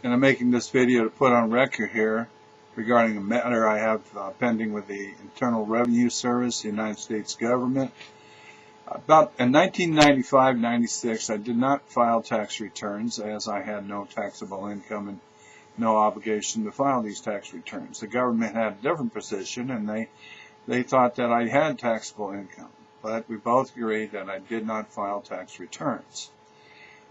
And I'm making this video to put on record here regarding a matter I have pending with the Internal Revenue Service, the United States government. About in 1995-96, I did not file tax returns as I had no taxable income and no obligation to file these tax returns. The government had a different position, and they thought that I had taxable income, but we both agreed that I did not file tax returns.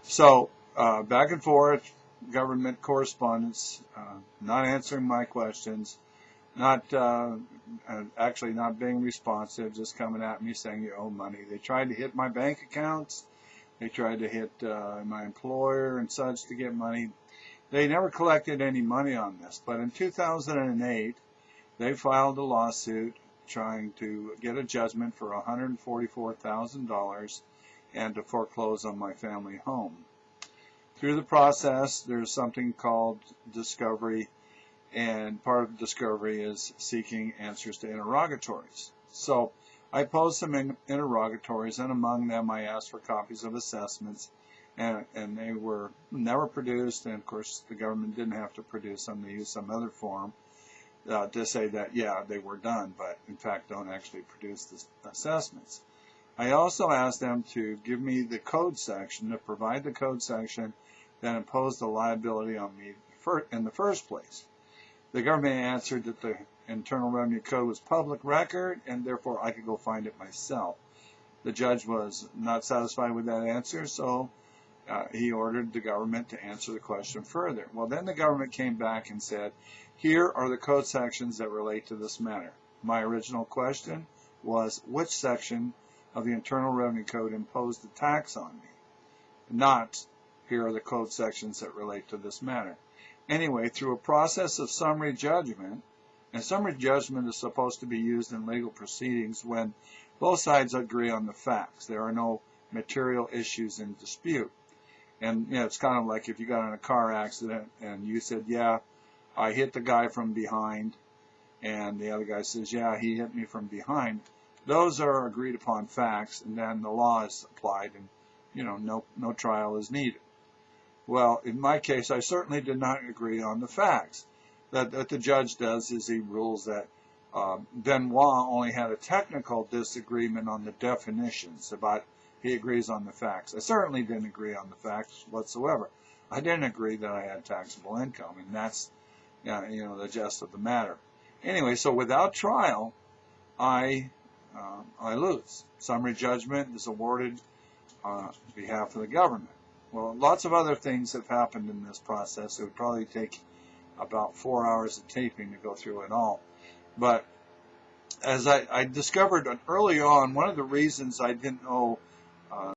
So back and forth, government correspondence, not answering my questions, actually not being responsive, just coming at me saying you owe money. They tried to hit my bank accounts. They tried to hit my employer and such to get money. They never collected any money on this, but in 2008, they filed a lawsuit trying to get a judgment for $144,000 and to foreclose on my family home. Through the process, there's something called discovery, and part of discovery is seeking answers to interrogatories. So I posed some interrogatories, and among them I asked for copies of assessments, and they were never produced, and of course the government didn't have to produce them. They used some other form to say that, yeah, they were done, but in fact don't actually produce the assessments. I also asked them to give me the code section, to provide the code section that imposed the liability on me in the first place. The government answered that the Internal Revenue Code was public record, and therefore I could go find it myself. The judge was not satisfied with that answer, so he ordered the government to answer the question further. Well, then the government came back and said, here are the code sections that relate to this matter. My original question was, which section of the Internal Revenue Code imposed the tax on me? Not, here are the code sections that relate to this matter. Anyway, through a process of summary judgment, and summary judgment is supposed to be used in legal proceedings when both sides agree on the facts. There are no material issues in dispute. And it's kind of like if you got in a car accident and you said, yeah, I hit the guy from behind, and the other guy says, yeah, he hit me from behind. Those are agreed upon facts, and then the law is applied, and no trial is needed. Well, in my case, I certainly did not agree on the facts. That the judge does is he rules that Benoit only had a technical disagreement on the definitions, but he agrees on the facts. I certainly didn't agree on the facts whatsoever. I didn't agree that I had taxable income, and that's the gist of the matter. Anyway, so without trial, I lose. Summary judgment is awarded on behalf of the government. Well, lots of other things have happened in this process. It would probably take about 4 hours of taping to go through it all. But as I discovered early on, one of the reasons I didn't owe